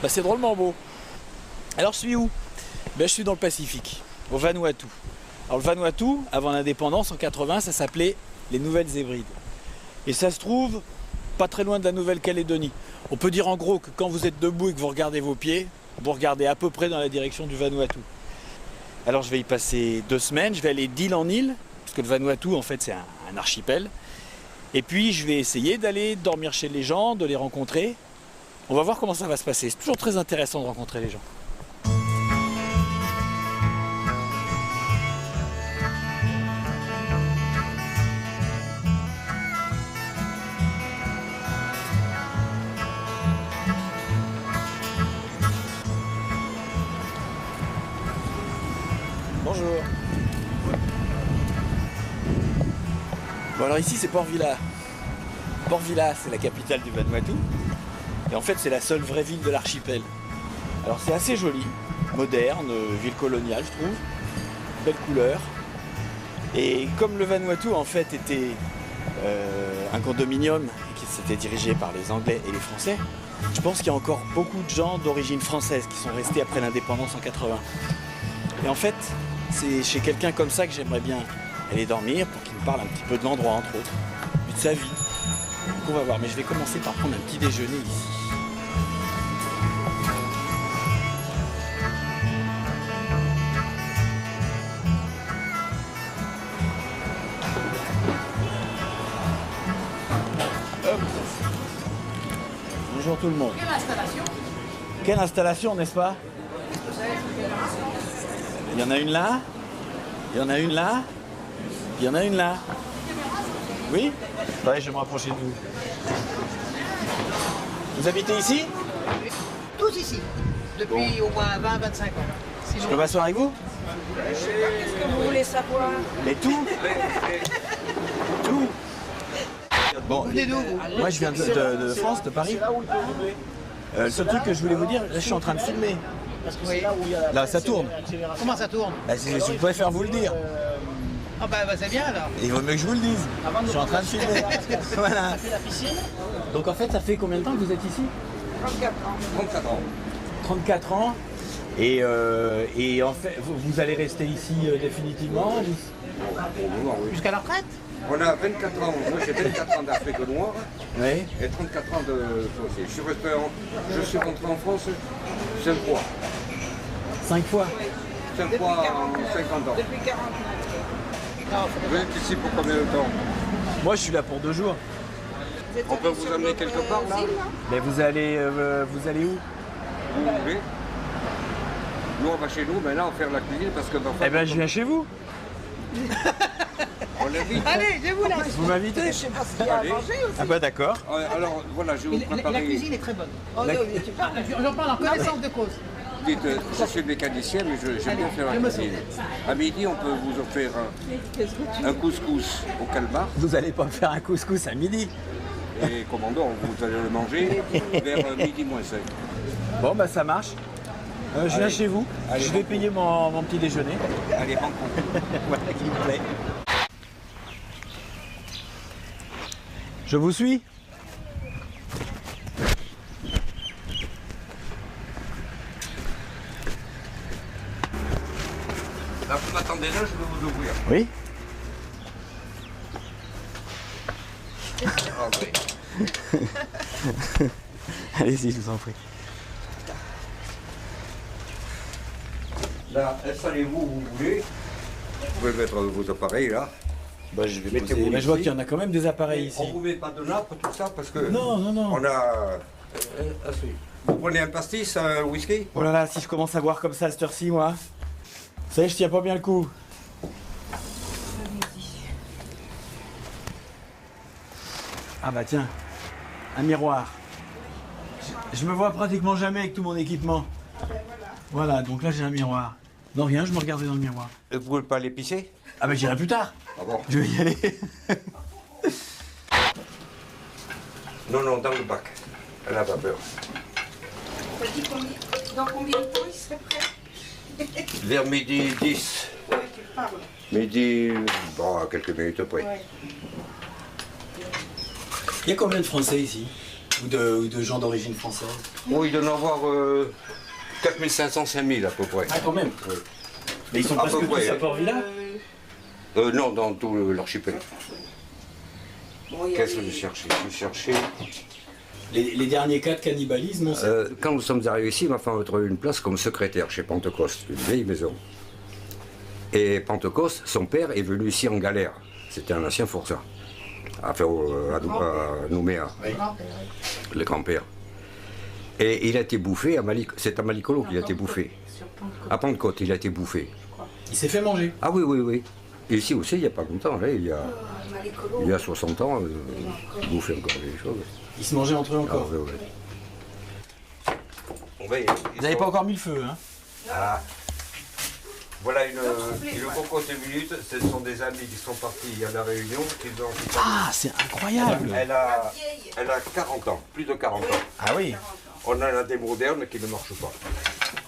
Bah, c'est drôlement beau. Alors je suis où? Ben, je suis dans le Pacifique, au Vanuatu. Alors le Vanuatu, avant l'indépendance en 80, ça s'appelait les Nouvelles Hébrides. Et ça se trouve pas très loin de la Nouvelle-Calédonie. On peut dire en gros que quand vous êtes debout et que vous regardez vos pieds, vous regardez à peu près dans la direction du Vanuatu. Alors je vais y passer 2 semaines, je vais aller d'île en île, parce que le Vanuatu en fait c'est un archipel. Et puis je vais essayer d'aller dormir chez les gens, de les rencontrer. On va voir comment ça va se passer. C'est toujours très intéressant de rencontrer les gens. Bonjour. Bon alors ici c'est Port Vila. Port Vila c'est la capitale du Vanuatu. Et en fait c'est la seule vraie ville de l'archipel. Alors c'est assez joli, moderne, ville coloniale je trouve. Belle couleur. Et comme le Vanuatu en fait était un condominium qui s'était dirigé par les Anglais et les Français, je pense qu'il y a encore beaucoup de gens d'origine française qui sont restés après l'indépendance en 80. Et en fait, c'est chez quelqu'un comme ça que j'aimerais bien aller dormir pour qu'il me parle un petit peu de l'endroit, entre autres, puis de sa vie. Donc on va voir, mais je vais commencer par prendre un petit déjeuner ici. Hop. Bonjour tout le monde. Quelle installation? Quelle installation, n'est-ce pas? Il y en a une là, il y en a une là, il y en a une là. Oui? Ouais, je vais me rapprocher de vous. Vous habitez ici? Tous ici, depuis au moins 20-25 ans. Je peux m'asseoir avec vous? Qu'est-ce que vous voulez savoir? Mais tout? Tout? Bon, Vous venez d'où? moi je viens de France, de Paris. Le seul truc que je voulais vous dire, là, je suis en train de filmer. Oui. Là, ça tourne. Comment ça tourne? Bah, je préfère vous le dire. Ah bah c'est bien alors. Il vaut mieux que je vous le dise. Je suis en train de filmer. Voilà. Ça fait la piscine? Donc en fait, ça fait combien de temps que vous êtes ici? 34 ans. 34 ans. 34 ans. Et en fait, vous allez rester ici définitivement? Jusqu'à la retraite? On a 24 ans, moi j'ai 24 ans d'Afrique noire Oui. et 34 ans de français. Je suis rentré en France 5 fois. 5 fois? 5 fois en 50 ans. Depuis 40 ans. Vous êtes ici pour combien de temps? Moi, je suis là pour 2 jours. On peut vous amener quelque part là? Mais vous allez où? Vous voulez? Nous on va chez nous maintenant faire la cuisine parce que... Eh ben, je viens chez vous. On l'invite. Allez, je vous laisse. Vous m'invitez? Je sais pas ce qu'il y a à Allez. manger aussi. Ah bah d'accord. Alors voilà, je vais vous La préparer... cuisine est très bonne. Oh, La- non, tu parles, j'en parle en connaissance de cause. Dites, je suis mécanicien mais j'aime bien faire je la me cuisine. À midi on peut vous offrir un couscous au calmar. Vous allez pas me faire un couscous à midi? Et commandant, vous allez le manger vers midi moins 5. Bon bah ça marche. Je viens Allez. chez vous. Allez, Je vais bon. payer mon petit déjeuner. Allez, rencontre. Voilà, s'il vous plaît. Je vous suis? Là, vous m'attendez là, je vais vous ouvrir. Oui. Ah, oui. Allez-y, je vous en prie. Là, installez-vous où vous voulez. Vous pouvez mettre vos appareils là. Bah, je vais Mettez-vous poser. Mais je vois ici. qu'il y en a quand même des appareils ici. On vous met pas de nappe, tout ça, parce que Non, non, non. on a... Vous prenez un pastis, un whisky? Oh là là, si je commence à boire comme ça à cette heure-ci, moi. Vous savez, je tiens pas bien le coup. Ah bah tiens, un miroir. Je me vois pratiquement jamais avec tout mon équipement. Voilà, donc là j'ai un miroir. Non rien, je me regardais dans le miroir. Vous pouvez pas aller pisser? Ah bah j'irai plus tard. Ah bon? Je vais y aller. Non, non, dans le bac. À la vapeur. Dans combien de temps il serait prêt? Vers midi 10. Ouais, tu parles. Midi, bon, à quelques minutes après. Ouais. Il y a combien de Français ici? ou de gens d'origine française? Oh, il doit en avoir 4500, 5000 à peu près. Ah, quand même. Oui. Mais ils sont À presque peu tous près, à hein. Port-Villa? Non, dans tout l'archipel. Bon, il y a Qu'est-ce que des- je cherchais? Je cherchais. Les derniers cas de cannibalisme, on sait. Quand nous sommes arrivés ici, ma femme a trouvé une place comme secrétaire chez Pentecoste, une vieille maison. Et Pentecoste, son père est venu ici en galère. C'était un ancien forçat. À Nouméa, Oui. le grand-père. Et il a été bouffé à c'est à Malicolo qu'il a été bouffé. À Pentecôte, il a été bouffé. Il s'est fait manger. Ah oui, oui, oui. Et ici aussi, il n'y a pas longtemps, là, il y a 60 ans, il bouffait encore des choses. Il se mangeait entre eux Ah, encore. oui, oui. Vous n'avez pas encore mis le feu, hein? Ah. Voilà une cocotte minute, ce sont des amis qui sont partis à la Réunion. Ah, c'est incroyable! Elle a 40 ans, plus de 40 ans. Ah oui! On en a des modernes qui ne marchent pas.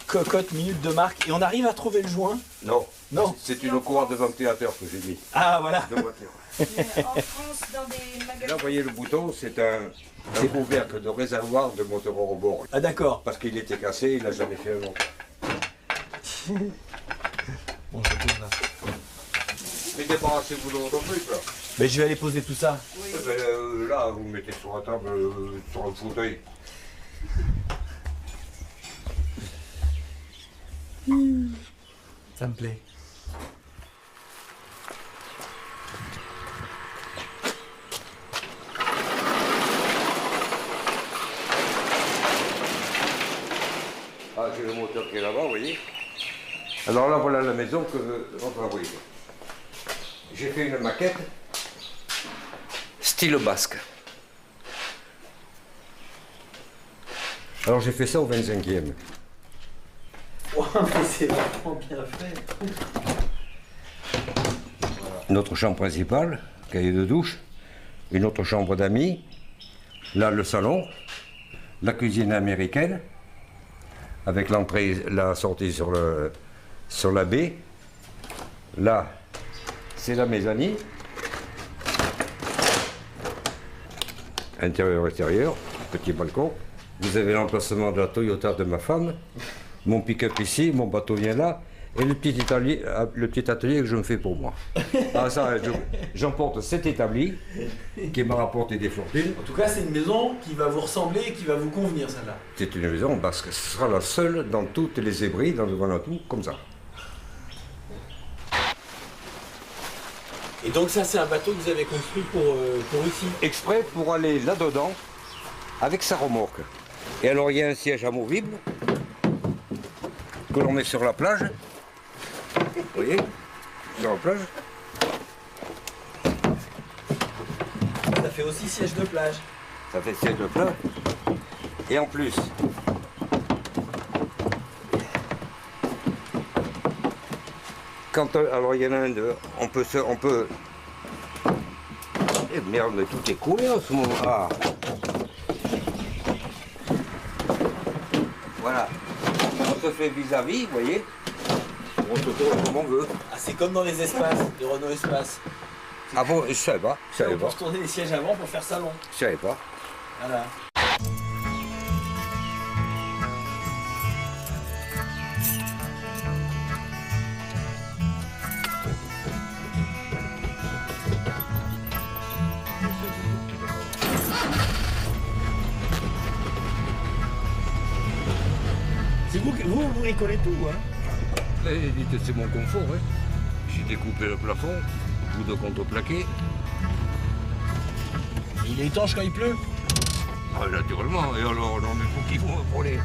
Cocotte minute de marque. Et on arrive à trouver le joint? Non, Non. c'est une courroie de ventilateur que j'ai mis. Ah, voilà. De voiture. En France, dans des Là, magasins. vous voyez le bouton, c'est un couvercle de réservoir de moteur au rebord. Ah, d'accord. Parce qu'il était cassé, il n'a jamais fait un long. Bon, je pose là. Mais débarrassez-vous de votre truc, là. Mais je vais aller poser tout ça. Eh ben, là, vous mettez sur la table, sur un fauteuil. Ça me plaît. Ah, j'ai le moteur qui est là-bas, vous voyez. Alors là, voilà la maison que on fabrique. J'ai fait une maquette style basque. Alors j'ai fait ça au 25e. Wow, mais c'est vraiment bien fait. Notre chambre principale, cahier de douche, une autre chambre d'amis, là le salon, la cuisine américaine, avec l'entrée, la sortie sur la baie. Là, c'est la mezzanine. Intérieur-extérieur, petit balcon. Vous avez l'emplacement de la Toyota de ma femme, mon pick-up ici, mon bateau vient là, et le petit atelier que je me fais pour moi. Ah, ça, j'emporte cet établi qui m'a rapporté des fortunes. En tout cas, c'est une maison qui va vous ressembler et qui va vous convenir, celle-là. C'est une maison parce que ce sera la seule dans toutes les ébris, dans le Vanuatu, comme ça. Et donc ça, c'est un bateau que vous avez construit pour ici. Exprès pour aller là-dedans avec sa remorque. Et alors il y a un siège amovible que l'on met sur la plage. Vous voyez? Sur la plage. Ça fait aussi siège de plage. Ça fait siège de plage. Et en plus, alors il y en a un, on peut. Eh merde, mais tout est coulé en ce moment. Ah. Voilà. On se fait vis-à-vis, vous voyez. On se tourne comme on veut. Ah, c'est comme dans les espaces, les Renault Espace. Ah bon, je savais pas. Je savais On pas. peut se tourner les sièges avant pour faire salon. Je savais pas. Voilà. C'est vous bricolez tout, hein? C'est mon confort, hein. J'ai découpé le plafond, bout de contreplaqué. Il est étanche quand il pleut. Ah, naturellement, et alors, non, mais faut qu'il vous pour les.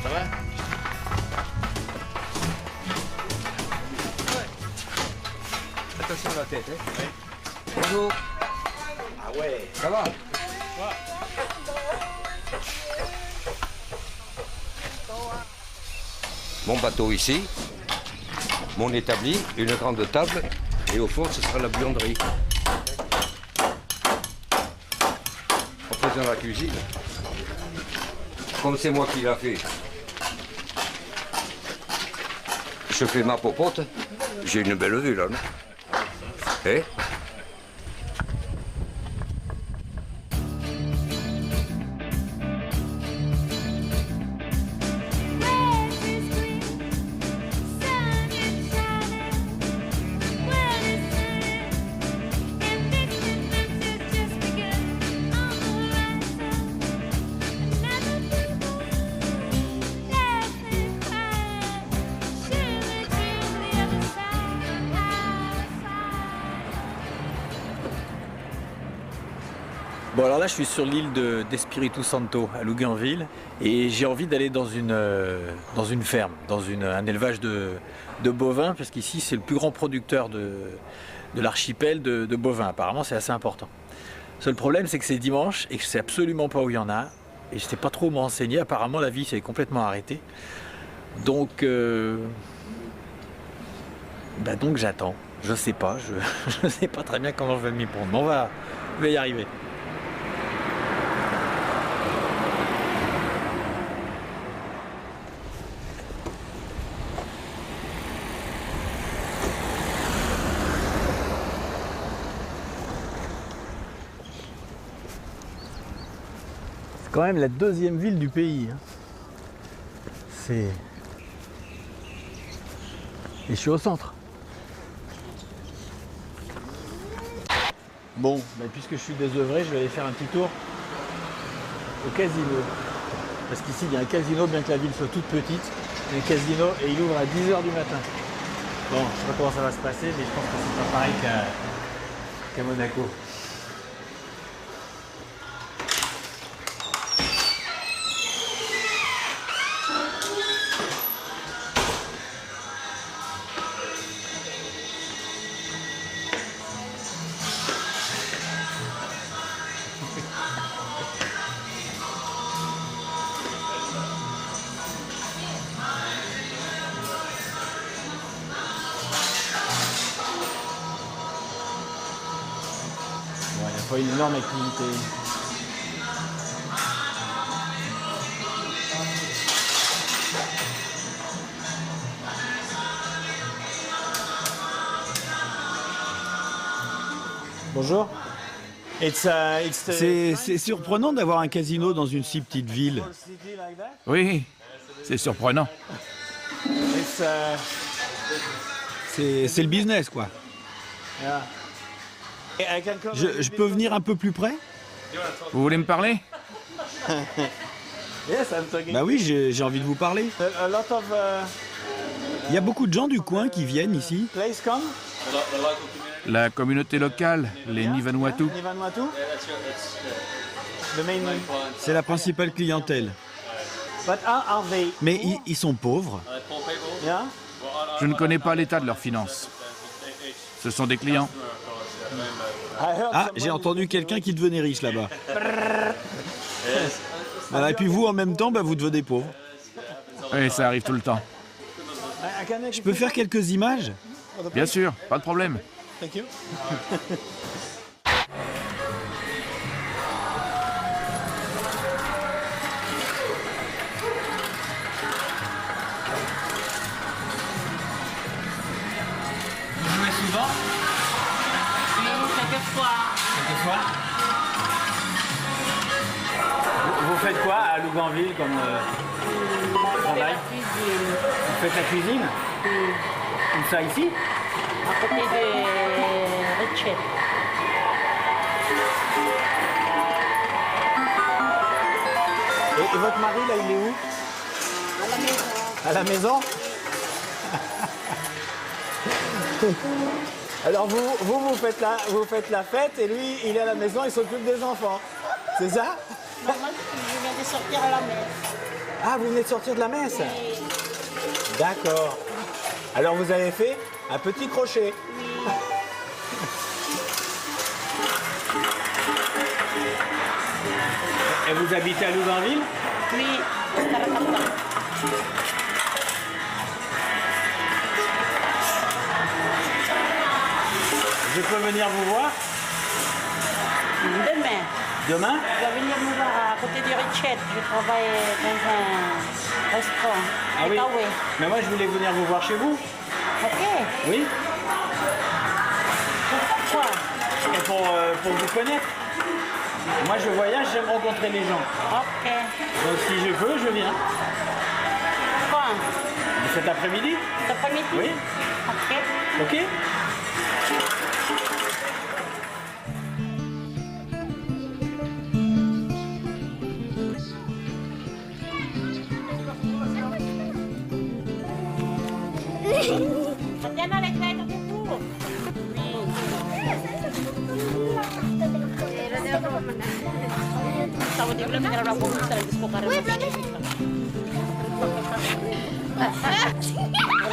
Ça va? Attention à la tête, hein. Bonjour, Ah ouais. ça va? Mon bateau ici, mon établi, une grande table, et au fond ce sera la buanderie. dans la cuisine. Comme c'est moi qui l'a fait, je fais ma popote. J'ai une belle vue là, non? Eh? Bon alors là je suis sur l'île d'Espiritu Santo à Luganville et j'ai envie d'aller dans une ferme, dans un élevage de bovins parce qu'ici c'est le plus grand producteur de l'archipel de bovins. Apparemment c'est assez important. Seul problème c'est que c'est dimanche et que je sais absolument pas où il y en a et je sais pas trop où me renseigner. Apparemment la vie s'est complètement arrêtée. Donc j'attends. Je sais pas, je sais pas très bien comment je vais m'y prendre. Mais je vais y arriver. Quand même la deuxième ville du pays. Et je suis au centre. Bon, puisque je suis désœuvré, je vais aller faire un petit tour au casino. Parce qu'ici il y a un casino, bien que la ville soit toute petite. Il y a un casino et il ouvre à 10h du matin. Bon, je ne sais pas comment ça va se passer, mais je pense que c'est pas pareil qu'à Monaco. Pas une énorme activité. Bonjour. C'est surprenant d'avoir un casino dans une si petite ville. Oui, c'est surprenant. C'est le business, quoi. Je peux venir un peu plus près? Vous voulez me parler? Bah oui, j'ai envie de vous parler. Il y a beaucoup de gens du coin qui viennent ici. La communauté locale, les Nivanuatu. C'est la principale clientèle. Mais ils sont pauvres. Je ne connais pas l'état de leurs finances. Ce sont des clients. Ah, j'ai entendu quelqu'un qui devenait riche là-bas. Voilà, et puis vous, en même temps, vous devenez pauvre. Oui, ça arrive tout le temps. Je peux faire quelques images? Bien sûr, pas de problème. Souvent? Quelquefois. Vous faites quoi à Luganville comme travail? La cuisine. Vous faites la cuisine? Où ça, ici? À côté de Richet. Et votre mari, là, il est où? À la maison. À la maison? Alors vous faites la fête et lui, il est à la maison, il s'occupe des enfants. C'est ça? Non, moi, je viens de sortir à la messe. Ah, vous venez de sortir de la messe? Oui. D'accord. Alors vous avez fait un petit crochet. Oui. Et vous habitez à Luganville? Oui, c'est à la campagne. Je peux venir vous voir? Demain, Demain? je vais venir me voir à côté de Richette. Je travaille dans un restaurant. Ah oui. Takeaway. Mais moi je voulais venir vous voir chez vous. Ok. Oui. Pourquoi? Et pour vous connaître. Moi je voyage, j'aime rencontrer les gens. Ok. Donc si je veux, je viens. Quand? Cet après-midi? Cet après-midi? Oui. Ok. Ok? Tatiana, les gars, t'as fait tout. Tahu dia bilang kalau aku bisa di sekolah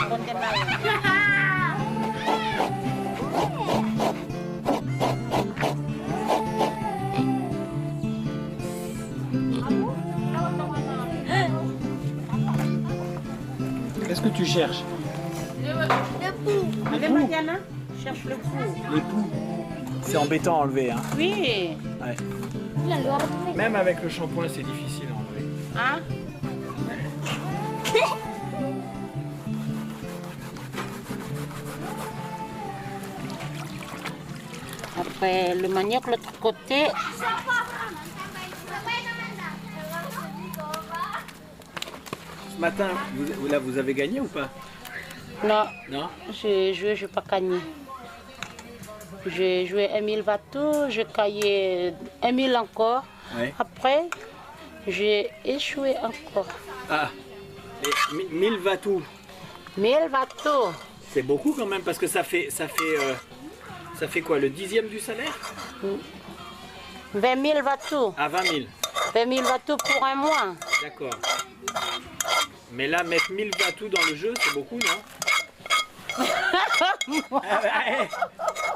konten lain. Qu'est-ce que tu cherches? Allez, Mariana, cherche le coup. Les poux. C'est embêtant à enlever, hein. Oui. Ouais. Même avec le shampoing, c'est difficile à enlever. Hein? Après le manioc, l'autre côté. Ce matin, vous avez gagné ou pas? Non, Non? j'ai joué, je n'ai pas gagné. J'ai joué 1000 bateaux, j'ai caillé 1000 encore. Ouais. Après, j'ai échoué encore. Ah, et 1000 vatous. 1000 bateaux. C'est beaucoup quand même parce que ça fait quoi, le 10e du salaire? 20 000 bateaux. À 20 000. 20 000 bateaux pour un mois. D'accord. Mais là, mettre 1000 vatous dans le jeu, c'est beaucoup, non?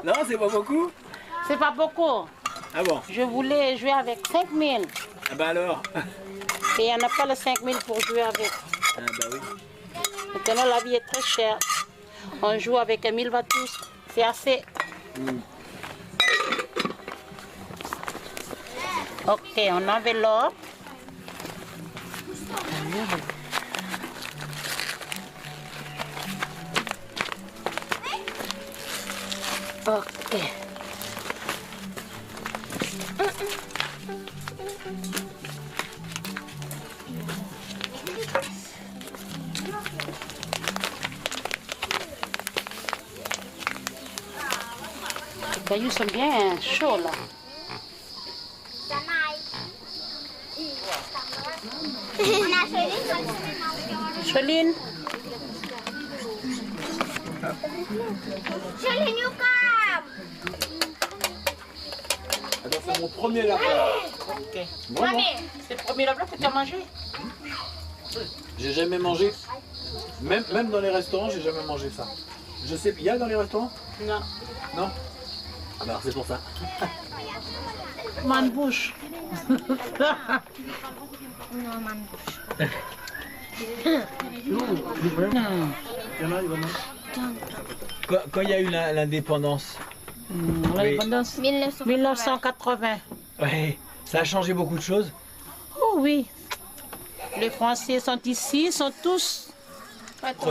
Non, c'est pas beaucoup? C'est pas beaucoup. Ah bon? Je voulais jouer avec 5 000. Ah bah alors? Et il n'y en a pas le 5 000 pour jouer avec. Ah bah oui. Maintenant, la vie est très chère. On joue avec 1000 bateaux. C'est assez. Ok, on enveloppe. Ok. Les cailloux sont bien chauds là. Choline. Attends, c'est mon premier lapin. Ok. Vraiment? C'est le premier lapin que tu as mangé? J'ai jamais mangé. Même dans les restaurants, j'ai jamais mangé ça. Je sais, il y a dans les restaurants? Non. Non? Alors c'est pour ça. Manbouche. Quand il y a eu l'indépendance, L'indépendance 1980. ouais, ça a changé beaucoup de choses. Oh oui. Les Français sont ici, sont tous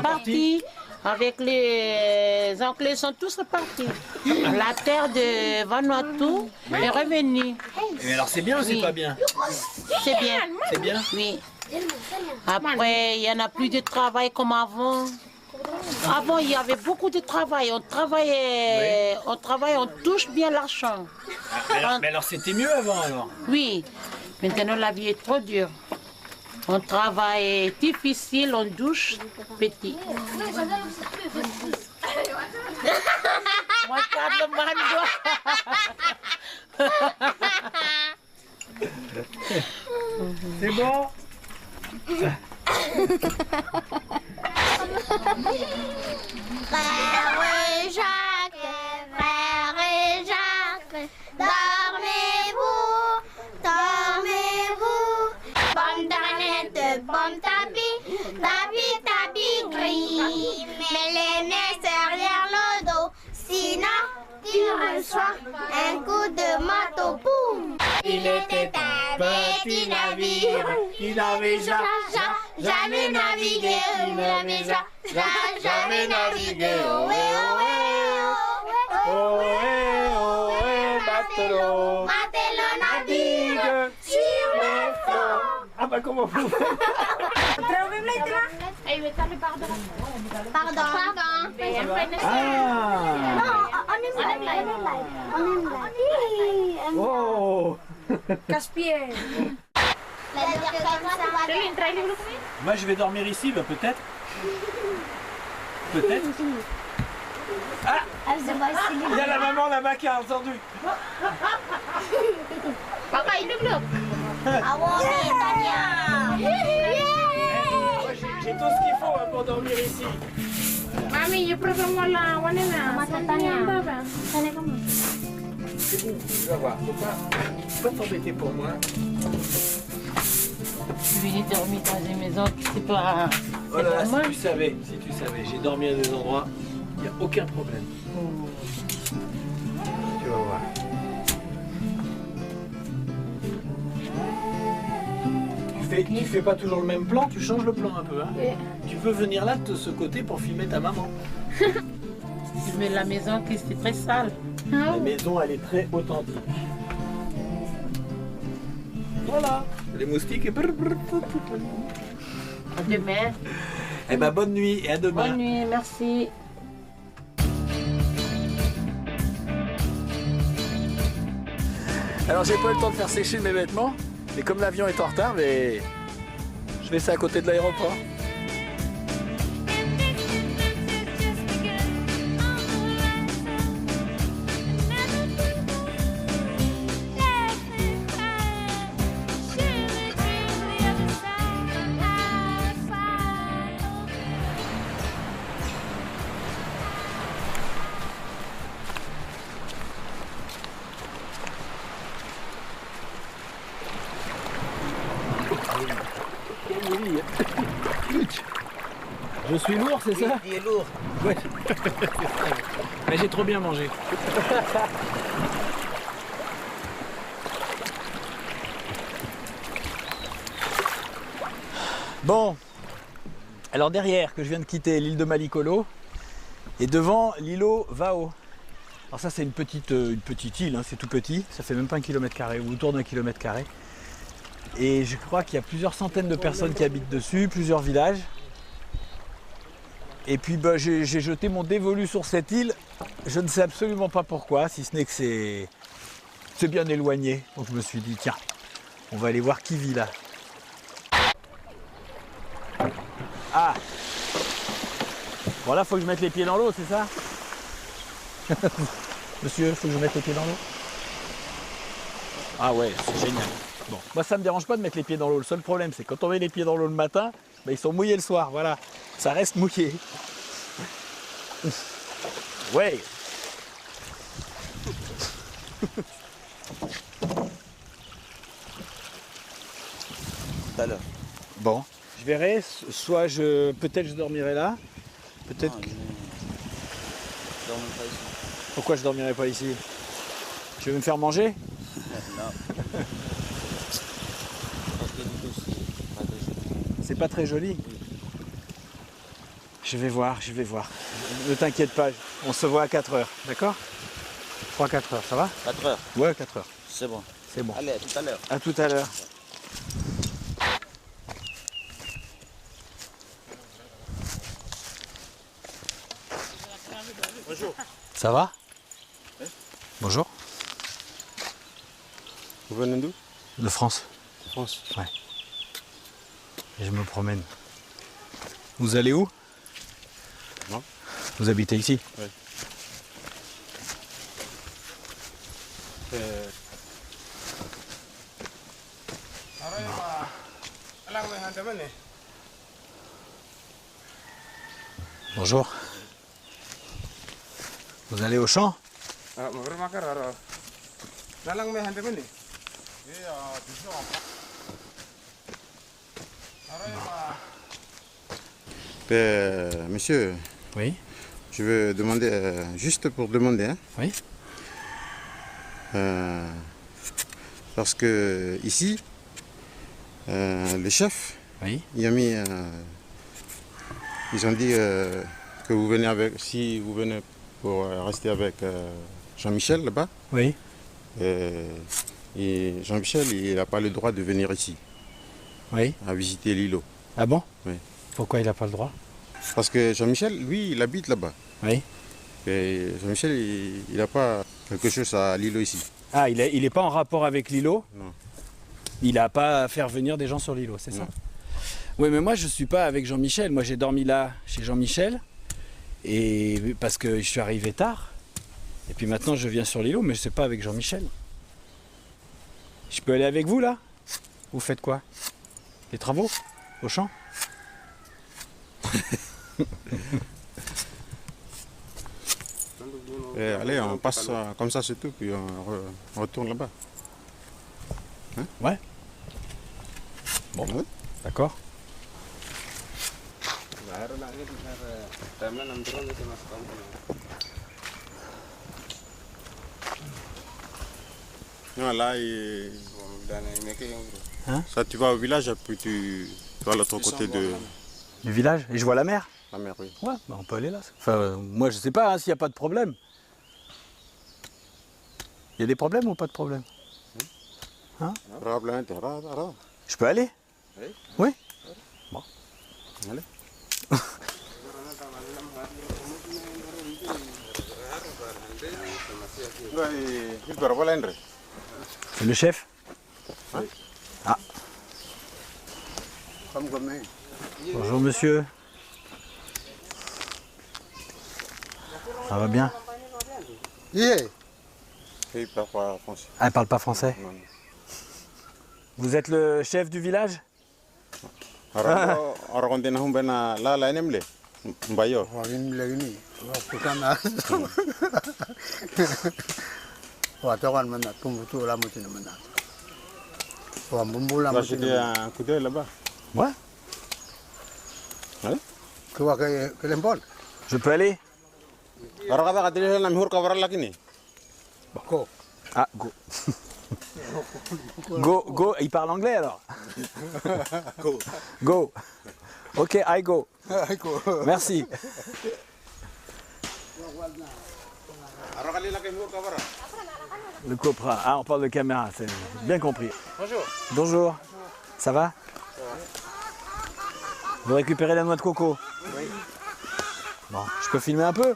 partis. Avec les Anglais sont tous repartis. La terre de Vanuatu est revenue. Mais alors c'est bien ou c'est Oui. pas bien? C'est bien. C'est bien? Oui. Après, il n'y en a plus de travail comme avant. Avant, il y avait beaucoup de travail. On travaillait, on touche bien l'argent. Mais alors c'était mieux avant alors? Oui. Maintenant, la vie est trop dure. On travaille difficile, on douche petit. Regarde le mando. C'est bon? Frère et Jacques, dormez-vous, dormez-vous. Bonne danette, bon tapis, tapis gris. Mets les nez derrière le dos, sinon tu le soir, un coup de marteau, boum. Il était un petit navire qui n'avait jamais navigué, il n'avait jamais navigué. Ohé, ohé, ohé, ohé, matelot, matelot navigue sur les flots. Ah bah comment vous Pardon. Ah oh Casse-pied. Moi je vais dormir ici, bah peut-être. Peut-être. Ah il y a la maman là-bas qui a entendu. Papa, il est bleu. J'ai tout ce qu'il faut pour dormir ici. Mami, yo pruebo la wanena. Tu vas voir, faut pas t'embêter pour moi. Tu venais dormir dans une maison, c'est pas... Oh là là, si tu savais, j'ai dormi à des endroits, il n'y a aucun problème. Tu vas voir. Tu fais pas toujours le même plan, tu changes le plan un peu. Hein. Tu peux venir là de ce côté pour filmer ta maman. Mais la maison, c'est très sale. La maison, elle est très authentique. Voilà, les moustiques. Et À demain. eh ben bonne nuit et à demain. Bonne nuit, merci. Alors j'ai pas eu le temps de faire sécher mes vêtements, mais comme l'avion est en retard, mais je vais ça à côté de l'aéroport. Je suis lourd, c'est ça? Il est lourd. Ouais. Mais j'ai trop bien mangé. Bon, alors derrière que je viens de quitter l'île de Malikolo et devant l'îlot Vao. Alors ça c'est une petite île, hein, c'est tout petit, ça fait même pas 1 km² ou autour d'1 km². Et je crois qu'il y a plusieurs centaines de personnes qui habitent dessus, plusieurs villages. Et puis bah, j'ai jeté mon dévolu sur cette île, je ne sais absolument pas pourquoi, si ce n'est que c'est bien éloigné. Donc je me suis dit tiens, on va aller voir qui vit là. Ah! Bon là, faut que je mette les pieds dans l'eau, c'est ça? Monsieur, faut que je mette les pieds dans l'eau? Ah ouais, c'est génial. Bon, moi ça me dérange pas de mettre les pieds dans l'eau. Le seul problème, c'est quand on met les pieds dans l'eau le matin, bah, ils sont mouillés le soir, voilà. Ça reste mouillé. Ouais. Tout à l'heure. Bon, je verrai, soit peut-être je dormirai là, peut-être que... Je dors même pas ici. Pourquoi je dormirai pas ici? Tu veux me faire manger? Non. Parce que du coup, c'est pas très joli. C'est pas très joli. Je vais voir. Ne t'inquiète pas, on se voit à 4h, d'accord? 3-4 heures, ça va? 4 heures, Ouais, 4 heures, c'est bon. c'est bon. Allez, à tout à l'heure. À tout à l'heure. Bonjour. Ça va? Bonjour. Vous venez d'où? De France. France. Ouais. Et je me promène. Vous allez où? Non. Vous habitez ici? Oui. Bonjour. Vous allez au champ? Monsieur, Oui. je veux demander, juste pour demander, hein, Oui. Parce que ici, le chef, Oui. il a mis, ils ont dit que vous venez avec, si vous venez pour rester avec Jean-Michel là-bas, Oui. et Jean-Michel, il n'a pas le droit de venir ici, Oui. à visiter l'îlot. Ah bon? Oui. Pourquoi il n'a pas le droit? Parce que Jean-Michel, lui, il habite là-bas. Oui. Et Jean-Michel, il n'a pas quelque chose à l'îlot ici. Ah, il est pas en rapport avec l'îlot? Non. Il n'a pas à faire venir des gens sur l'îlot, c'est ça? Non. Oui, mais moi je suis pas avec Jean-Michel. Moi j'ai dormi là chez Jean-Michel et parce que je suis arrivé tard. Et puis maintenant je viens sur l'îlot, mais c'est pas avec Jean-Michel. Je peux aller avec vous là? Vous faites quoi? Les travaux? Au champ? Et allez, on passe comme ça, c'est tout, puis on retourne là-bas. Ouais. Bon, Ouais. d'accord. Non, là, Hein? ça, tu vas au village, puis tu vas à l'autre côté de Du village? Et je vois la mer? la mer, oui. Ouais, bah on peut aller là. Enfin, moi je sais pas hein, s'il n'y a pas de problème. Il y a des problèmes ou pas de problème? Je peux aller? Oui. Oui? Bon. Allez. C'est le chef? Ah. Bonjour monsieur. Ça va bien? Il parle pas français. Ah, elle parle pas français? Non, non. Vous êtes le chef du village? Mbayo. Va jeter un coup d'œil là-bas. Ouais. Allez. Je peux aller? Ah, go. Go, il parle anglais alors? Go. Ok, I go. Merci. Le copra. Ah, on parle de caméra, c'est bien compris. Bonjour. Bonjour. Ça va? Vous récupérez la noix de coco? Oui. Bon, je peux filmer un peu?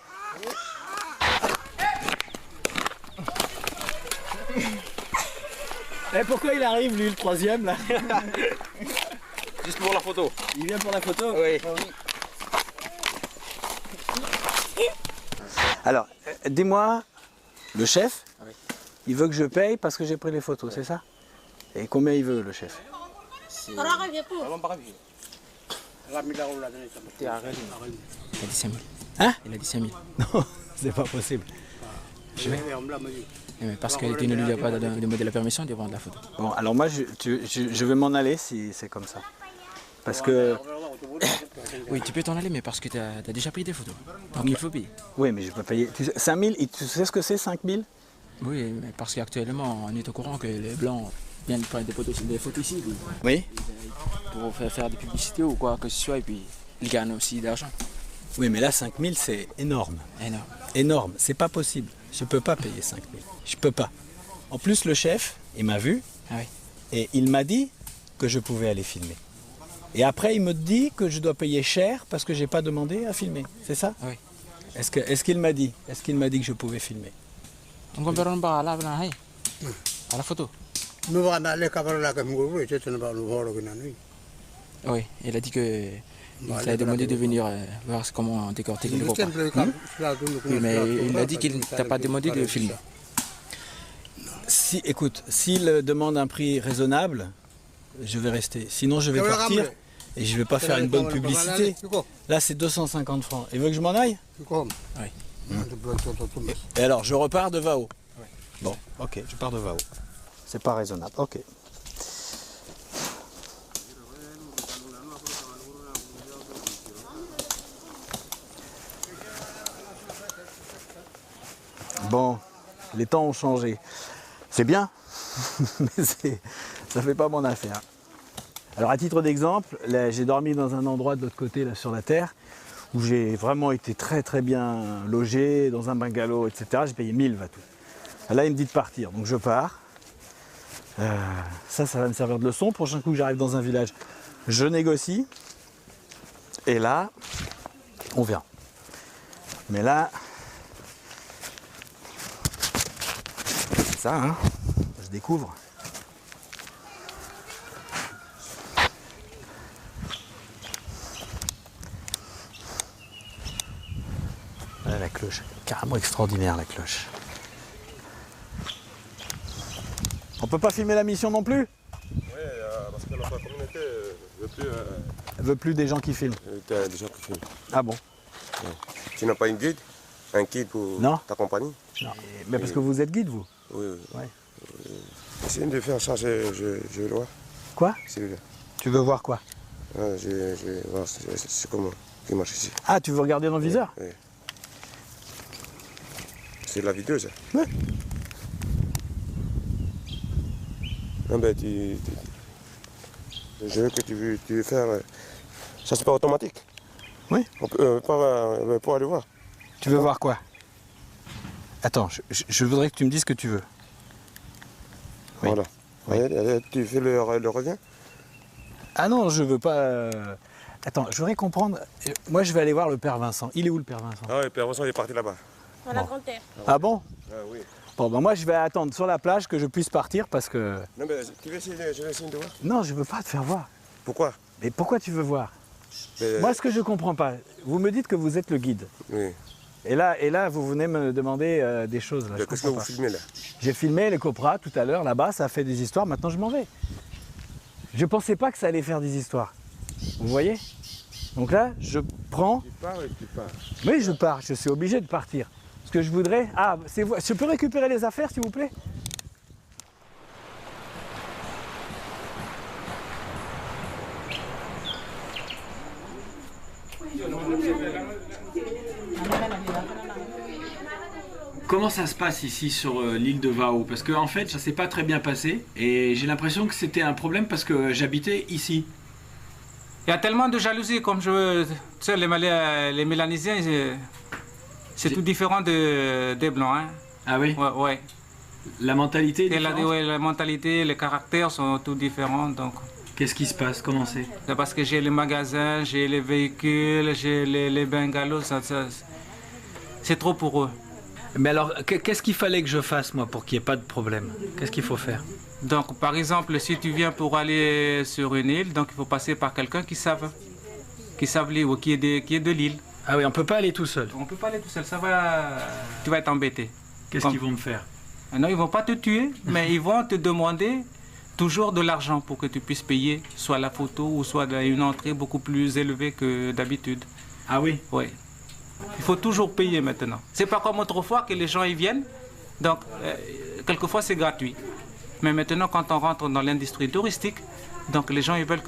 Et pourquoi il arrive lui le troisième là? Juste pour la photo. Il vient pour la photo? Oui. Alors, dis-moi, le chef, Oui. il veut que je paye parce que j'ai pris les photos, c'est ça? Et combien il veut le chef? Il a dit 5 000. Hein? Il a dit 5 000. Non, c'est pas possible. Mais parce que tu ne lui as pas demandé la permission de prendre la photo. Bon, alors moi, je vais m'en aller si c'est comme ça. Parce que... Oui, tu peux t'en aller, mais parce que tu as déjà pris des photos. Donc il faut payer. Oui, mais je peux payer... 5 000, tu sais ce que c'est 5 000? Oui, mais parce qu'actuellement, on est au courant que les Blancs viennent prendre des photos ici Oui. pour faire des publicités ou quoi que ce soit, et puis ils gagnent aussi d'argent. Oui, mais là, 5 000, c'est énorme. Énorme. Énorme, c'est pas possible. Je peux pas payer 5 000. Je peux pas. En plus, le chef, il m'a vu Ah oui. et il m'a dit que je pouvais aller filmer. Et après, il me dit que je dois payer cher parce que j'ai pas demandé à filmer. C'est ça? Oui. Est-ce qu'il m'a dit? Est-ce qu'il m'a dit que je pouvais filmer? Donc on verra à la photo. Oui, il a dit que il t'a demandé de venir voir comment décortiquer le repas. Oui, mais il a dit qu'il ne t'a pas demandé de filmer. Si, écoute, s'il demande un prix raisonnable, je vais rester. Sinon, je vais partir et je vais pas faire une bonne publicité. Là, c'est 250 francs. Il veut que je m'en aille? Oui. Et alors, je repars de Vao? Bon, ok, je pars de Vao. C'est pas raisonnable, ok. Bon, les temps ont changé. C'est bien, mais ça fait pas mon affaire. Alors à titre d'exemple, j'ai dormi dans un endroit de l'autre côté, là sur la terre, où j'ai vraiment été très très bien logé, dans un bungalow, etc. J'ai payé 1000 Vatou. Là, il me dit de partir, donc je pars. Ça va me servir de leçon. Prochain coup que j'arrive dans un village, je négocie. Et là, on verra. Mais là, c'est ça, hein, je découvre. Là, la cloche, carrément extraordinaire la cloche. On peut pas filmer la mission non plus? Oui, parce que la communauté ne veut plus. Elle veut plus des gens qui filment. Des gens qui filment. Ah bon? Ouais. Tu n'as pas une guide? Un guide pour t'accompagner? Non. Mais parce que vous êtes guide, vous? Oui. Ouais. Essayez de faire ça, je vais le voir. Quoi? Tu veux voir quoi? Je vais voir c'est comment qui marche ici. Ah, tu veux regarder dans le viseur? Oui. C'est la vidéo, ça? Ouais. Non, ben, je veux que tu veux faire. Ça, c'est pas automatique. Oui. On peut pas aller voir. Tu veux voir quoi? Attends, je voudrais que tu me dises ce que tu veux. Oui. Voilà. Oui. Allez, tu fais le revient? Ah non, je veux pas. Attends, je voudrais comprendre. Moi, je vais aller voir le père Vincent. Il est où le père Vincent? Ah oui, le père Vincent, il est parti là-bas. À la Grande-Terre. Ah bon? Ah oui. Bon, ben moi, je vais attendre sur la plage que je puisse partir parce que. Non, mais tu veux essayer, je vais essayer de voir. Non, je veux pas te faire voir. Pourquoi? Mais pourquoi tu veux voir? Mais... Moi, ce que je comprends pas, vous me dites que vous êtes le guide. Oui. Et là, vous venez me demander des choses. Qu'est-ce que vous filmez là? J'ai filmé les copras tout à l'heure, là-bas, ça a fait des histoires, maintenant je m'en vais. Je pensais pas que ça allait faire des histoires. Vous voyez? Donc là, je prends... Tu pars et tu pars. Oui, je pars, je suis obligé de partir. Ce que je voudrais... Ah, je peux récupérer les affaires, s'il vous plaît? Comment ça se passe ici sur l'île de Vao? Parce que en fait, ça s'est pas très bien passé et j'ai l'impression que c'était un problème parce que j'habitais ici. Il y a tellement de jalousie, comme tu sais, les Mélanésiens, c'est tout différent des Blancs. Hein. Ah oui? Ouais. La mentalité est différente? Ouais, la mentalité, les caractères sont tout différents. Donc. Qu'est-ce qui se passe? Comment c'est? C'est parce que j'ai les magasins, j'ai les véhicules, j'ai les bungalows, c'est trop pour eux. Mais alors, qu'est-ce qu'il fallait que je fasse, moi, pour qu'il n'y ait pas de problème? Qu'est-ce qu'il faut faire? Donc, par exemple, si tu viens pour aller sur une île, donc il faut passer par quelqu'un qui savent l'île ou qui est de l'île. Ah oui, on ne peut pas aller tout seul? On ne peut pas aller tout seul, tu vas être embêté. Qu'est-ce qu'ils vont me faire? Non, ils ne vont pas te tuer, mais ils vont te demander toujours de l'argent pour que tu puisses payer soit la photo ou soit une entrée beaucoup plus élevée que d'habitude. Ah oui? Oui. Il faut toujours payer maintenant. C'est pas comme autrefois que les gens y viennent, donc quelquefois c'est gratuit. Mais maintenant quand on rentre dans l'industrie touristique, donc les gens ils veulent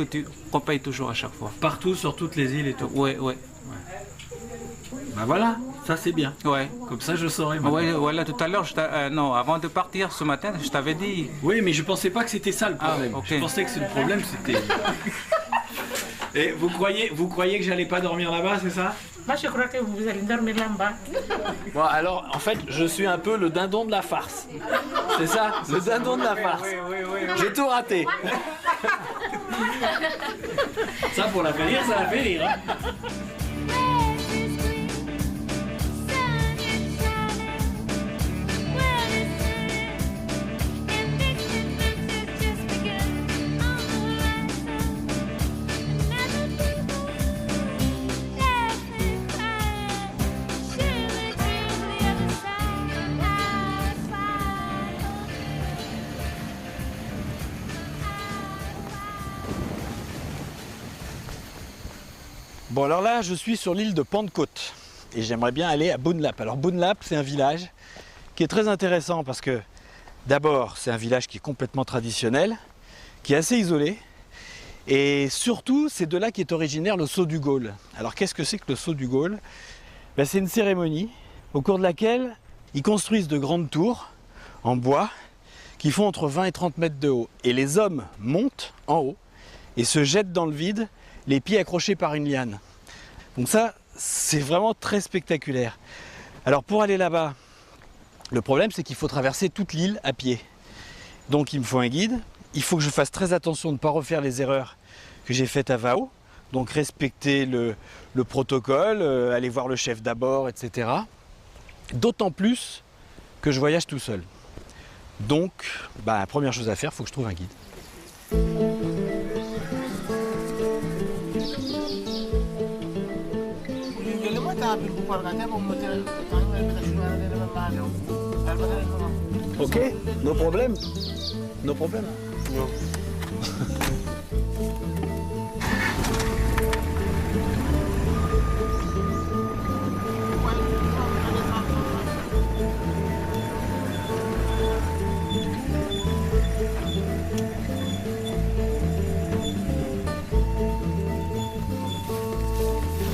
qu'on paye toujours à chaque fois. Partout, sur toutes les îles et tout? Oui. Ben voilà, ça c'est bien. Ouais. Comme ça je saurai maintenant. Oui, voilà, tout à l'heure, non, avant de partir ce matin, je t'avais dit... Oui, mais je pensais pas que c'était ça le problème. Ah, okay. Je pensais que le problème c'était... Et vous croyez que j'allais pas dormir là-bas, c'est ça? Moi, je crois que vous allez dormir là-bas. Bon, alors, en fait, je suis un peu le dindon de la farce. C'est ça? Le dindon de la farce. Oui. J'ai tout raté. Ça, pour la faire rire, ça la fait rire. Hein. Bon, alors là, je suis sur l'île de Pentecôte et j'aimerais bien aller à Bounlap. Alors Bounlap, c'est un village qui est très intéressant parce que d'abord, c'est un village qui est complètement traditionnel, qui est assez isolé et surtout, c'est de là qu'est originaire le saut du Gaule. Alors qu'est-ce que c'est que le saut du Gaule? Ben, c'est une cérémonie au cours de laquelle ils construisent de grandes tours en bois qui font entre 20 et 30 mètres de haut. Et les hommes montent en haut et se jettent dans le vide, les pieds accrochés par une liane. Donc ça, c'est vraiment très spectaculaire. Alors pour aller là-bas, le problème c'est qu'il faut traverser toute l'île à pied. Donc il me faut un guide, il faut que je fasse très attention de ne pas refaire les erreurs que j'ai faites à Vao. Donc respecter le protocole, aller voir le chef d'abord, etc. D'autant plus que je voyage tout seul. Donc, la première chose à faire, il faut que je trouve un guide. Ok, no problème. No problème. No.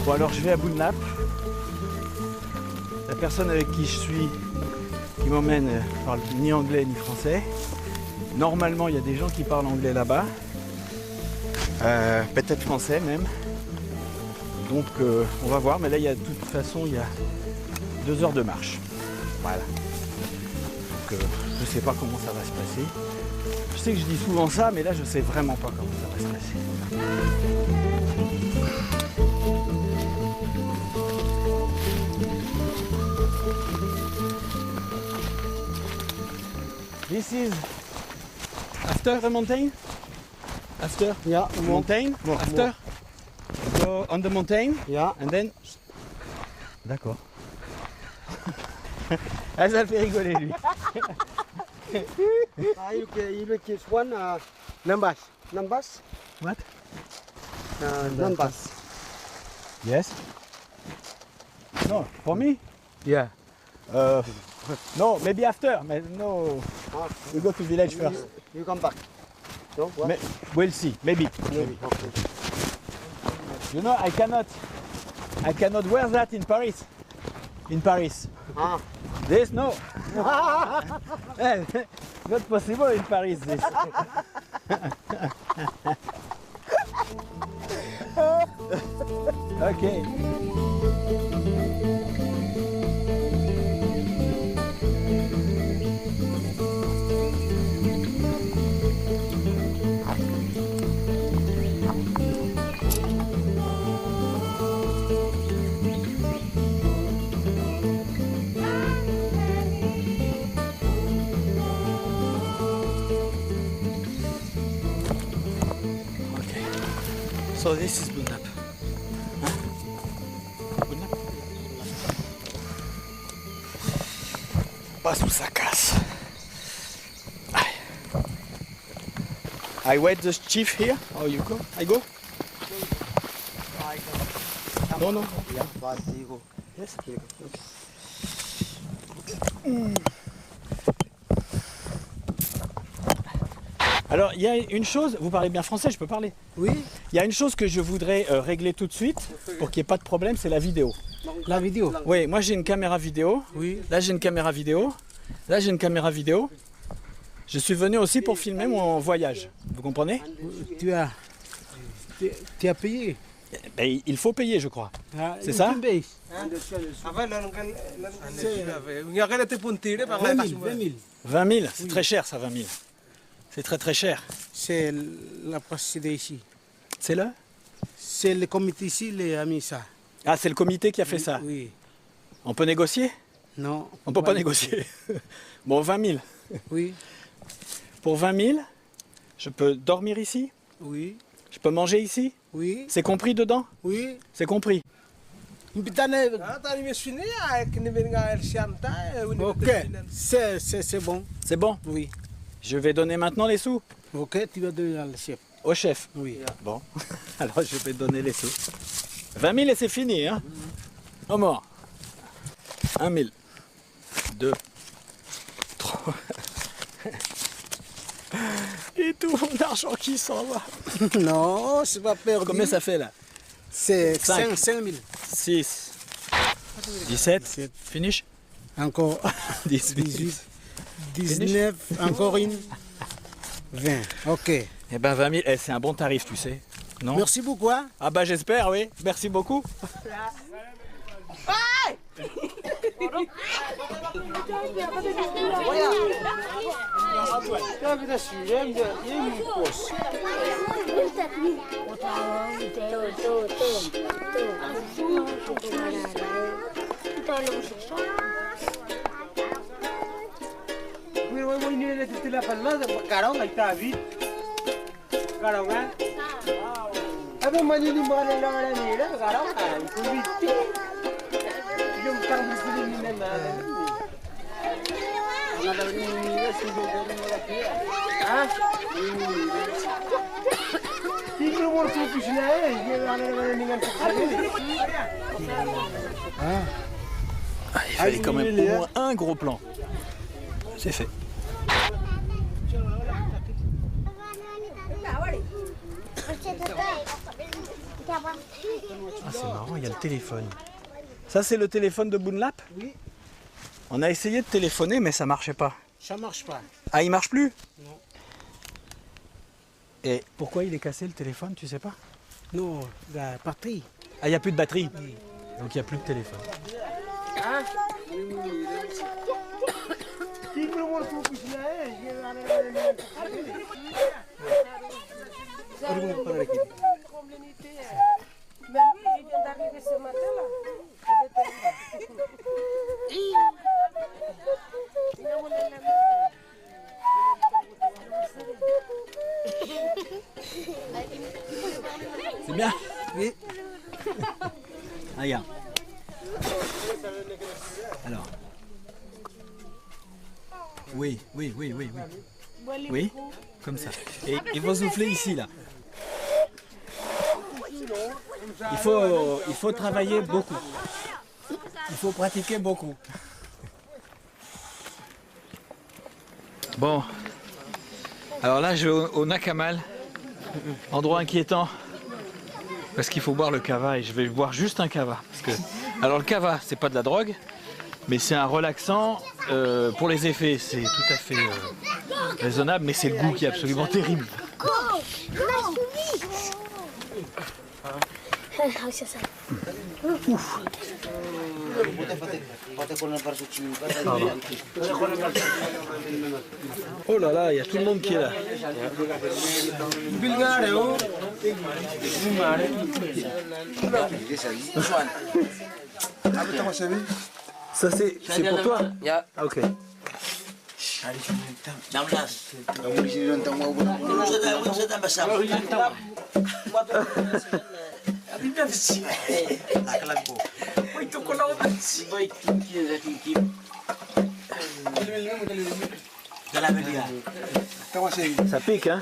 Bon alors je vais à Boulnap. La personne avec qui je suis, qui m'emmène, ne parle ni anglais ni français. Normalement il y a des gens qui parlent anglais là-bas. Peut-être français même. Donc on va voir, mais là il y a de toute façon il y a 2 heures de marche. Voilà. Donc je sais pas comment ça va se passer. Je sais que je dis souvent ça, mais là je sais vraiment pas comment ça va se passer. This is after the mountain? After? Yeah, mountain? After? Go on the mountain? Yeah. And then? D'accord. Ah, ça le fait rigoler lui. You look this one, numbers. Numbers? What? Numbers. Yes? No, for me? Yeah. No, maybe after. No, we go to village first. You come back. No, what? We'll see, maybe. Maybe. Okay. You know, I cannot wear that in Paris. In Paris. Ah. This, no. Not possible in Paris, this. Okay. So this is Boulnap. Huh? Boulnap. Pas sous sa casse. I wait the chief here. Oh, you go? I go? No, no. Yeah, but you go. Yes? Okay. Alors, il y a une chose, vous parlez bien français, je peux parler? Oui. Il y a une chose que je voudrais régler tout de suite, pour qu'il n'y ait pas de problème, c'est la vidéo. La vidéo? Oui, moi j'ai une caméra vidéo. Oui. Là j'ai une caméra vidéo. Là j'ai une caméra vidéo. Je suis venu aussi pour filmer mon voyage. Vous comprenez? Tu as payé? Ben, il faut payer, je crois. C'est ça? 20 000, c'est très cher ça, 20 000. C'est très très cher. C'est la procédure ici. C'est là? C'est le comité ici, les amis ça. Ah, c'est le comité qui a fait ça? Oui. On peut négocier? Non. On peut pas négocier. Bon, 20 000. Oui. Pour 20 000, je peux dormir ici? Oui. Je peux manger ici? Oui. C'est compris dedans? Oui. C'est compris. Ok, c'est bon. C'est bon? Oui. Je vais donner maintenant les sous. Ok, tu vas donner au chef. Au chef? Oui. Bon, alors je vais donner les sous. 20 000 et c'est fini, hein? Au mort. 1 000. 2. 3. Et tout mon argent qui s'en va. Non, c'est pas perdu. Combien ça fait là? C'est 5 000. 6. 17. Finish? Encore 18. 19, encore une. 20, ok. Eh ben 20 000, c'est un bon tarif, tu sais. Non? Merci beaucoup. Hein? Ah bah j'espère, oui. Merci beaucoup. Il fallait quand même au moins un gros plan. C'est fait. Ah, c'est marrant, il y a le téléphone. Ça, c'est le téléphone de Bounlap? Oui. On a essayé de téléphoner, mais ça marchait pas. Ça marche pas. Ah, il marche plus? Non. Et pourquoi il est cassé le téléphone, tu sais pas? Non, la batterie. Ah, il n'y a plus de batterie? Oui. Donc il n'y a plus de téléphone. C'est bien? Oui. Regarde. Alors. Oui. Oui, comme ça. Et il faut souffler ici, là. Il faut travailler beaucoup. Il faut pratiquer beaucoup. Bon. Alors là, je vais au Nakamal. Endroit inquiétant. Parce qu'il faut boire le kava et je vais boire juste un kava. Parce que... Alors le kava, c'est pas de la drogue, mais c'est un relaxant pour les effets. C'est tout à fait raisonnable, mais c'est le goût qui est absolument terrible. Ouf. Oh là là, il y a tout le monde qui est là. Ça c'est pour toi? Ah, ok. Ça pique, hein?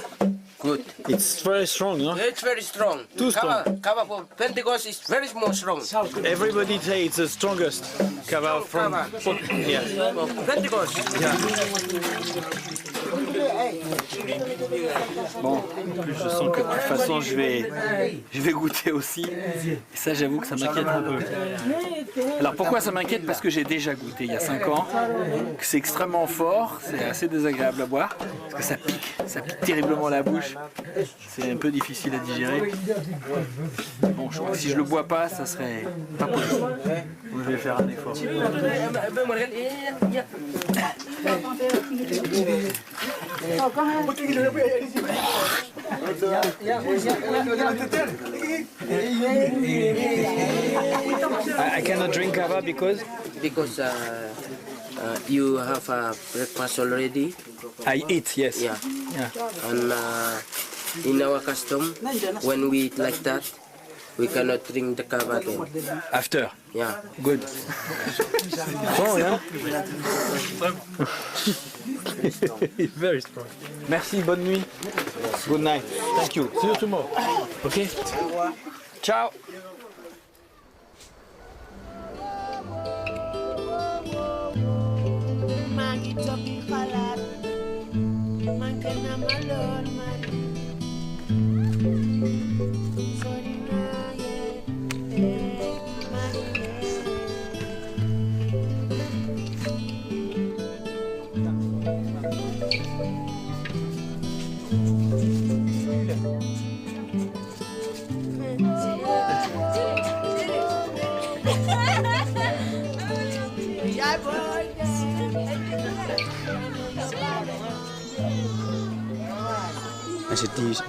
Good. It's very strong, no? It's very strong. Too strong. Kava for Pentecost is very more strong. Everybody say it's the strongest kava from yeah. Pentecost. Yeah. Bon, en plus je sens que de toute façon je vais goûter aussi. Et ça j'avoue que ça m'inquiète un peu. Alors pourquoi ça m'inquiète? Parce que j'ai déjà goûté il y a 5 ans, que c'est extrêmement fort, c'est assez désagréable à boire, parce que ça pique terriblement la bouche. C'est un peu difficile à digérer. Bon, je crois que si je le bois pas, ça serait pas possible. Donc je vais faire un effort. I cannot drink kava because you have a breakfast already. I eat, yes. Yeah. And in our custom, when we eat like that, we cannot drink the kava then. After? Yeah. Good. Bon, hein? Very strong. Merci, bonne nuit. Good night. Thank you. See you tomorrow. Okay? Ciao.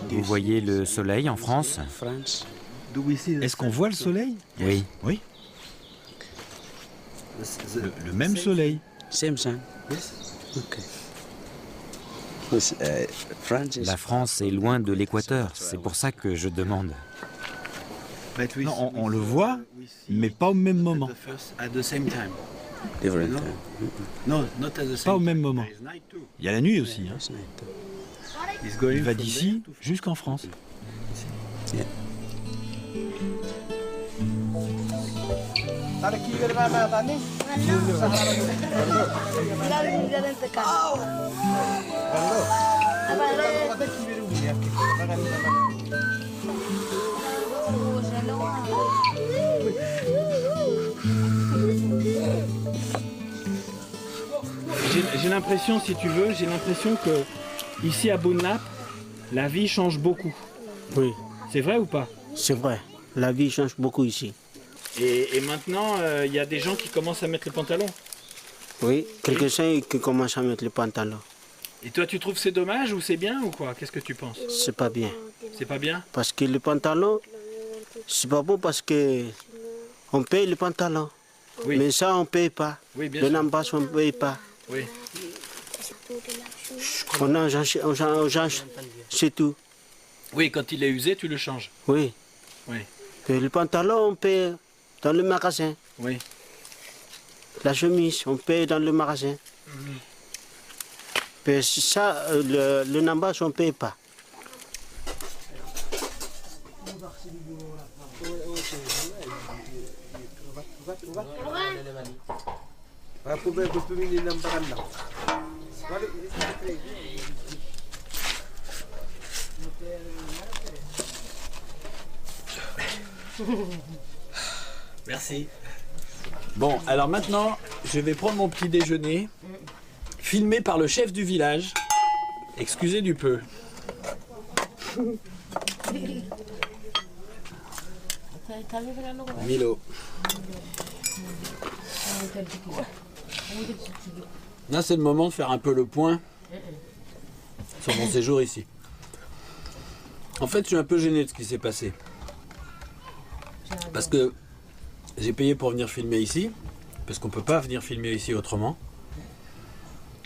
Vous voyez le soleil en France? Est-ce qu'on voit le soleil? Oui. Oui. Le même soleil. La France est loin de l'équateur, c'est pour ça que je demande. Non, on le voit, mais pas au même moment. Pas au même moment. Il y a la nuit aussi. Hein. Il va d'ici jusqu'en France. J'ai l'impression, si tu veux, que ici à Bonap, la vie change beaucoup. Oui. C'est vrai ou pas? C'est vrai. La vie change beaucoup ici. Et maintenant, il y a des gens qui commencent à mettre le pantalon. Oui, quelques-uns qui commencent à mettre le pantalon. Et toi, tu trouves que c'est dommage ou c'est bien ou quoi? Qu'est-ce que tu penses? C'est pas bien. C'est pas bien? Parce que le pantalon, c'est pas bon parce que on paye le pantalon. Oui. Mais ça, on paye pas. Oui, bien le sûr. Nambas, on paye pas. Oui. On change, c'est tout. Oui, quand il est usé, tu le changes. Oui. Oui. Et le pantalon, on paye dans le magasin. Oui. La chemise, on paye dans le magasin. Mais ça, le Nambas, on ne paye pas. Merci. Bon, alors maintenant, je vais prendre mon petit déjeuner, filmé par le chef du village. Excusez du peu. Milo. Là, c'est le moment de faire un peu le point sur mon séjour ici. En fait, je suis un peu gêné de ce qui s'est passé. Parce que j'ai payé pour venir filmer ici, parce qu'on ne peut pas venir filmer ici autrement.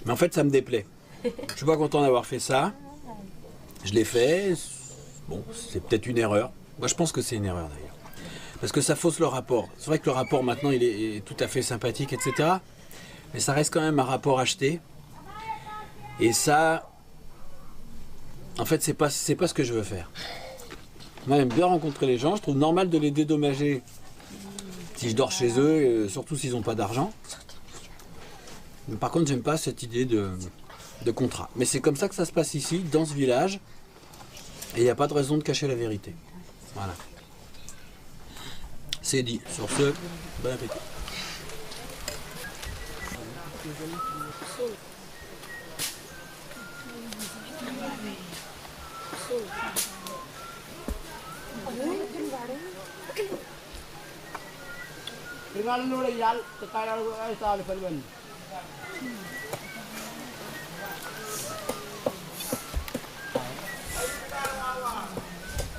Mais en fait, ça me déplaît. Je ne suis pas content d'avoir fait ça. Je l'ai fait. Bon, c'est peut-être une erreur. Moi, je pense que c'est une erreur d'ailleurs. Parce que ça fausse le rapport. C'est vrai que le rapport maintenant, il est tout à fait sympathique, etc. Mais ça reste quand même un rapport acheté. Et ça, en fait, c'est pas ce que je veux faire. Moi, j'aime bien rencontrer les gens. Je trouve normal de les dédommager si je dors chez eux, surtout s'ils n'ont pas d'argent. Mais par contre, j'aime pas cette idée de contrat. Mais c'est comme ça que ça se passe ici, dans ce village. Et il n'y a pas de raison de cacher la vérité. Voilà. C'est dit. Sur ce, bon appétit.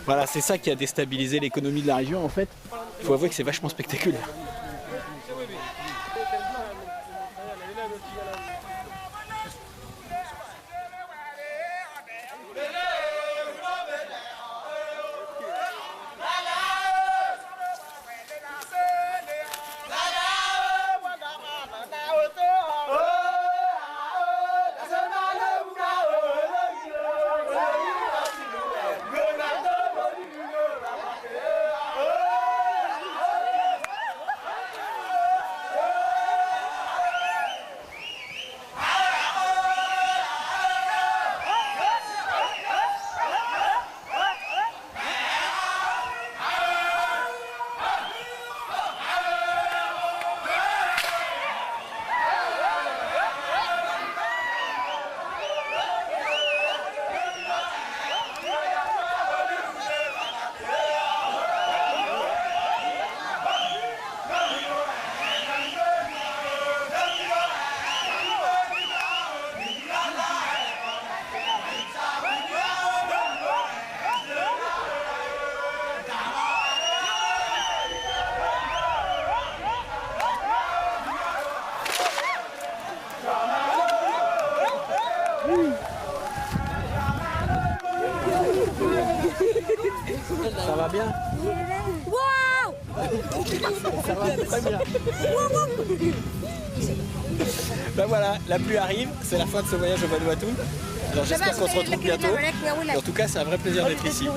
Voilà, c'est ça qui a déstabilisé l'économie de la région en fait. Il faut avouer que c'est vachement spectaculaire. va bien? Wow! Ça va très bien. Ben voilà, la pluie arrive, c'est la fin de ce voyage au Vanuatu. Alors j'espère qu'on se retrouve bientôt. Et en tout cas, c'est un vrai plaisir d'être ici.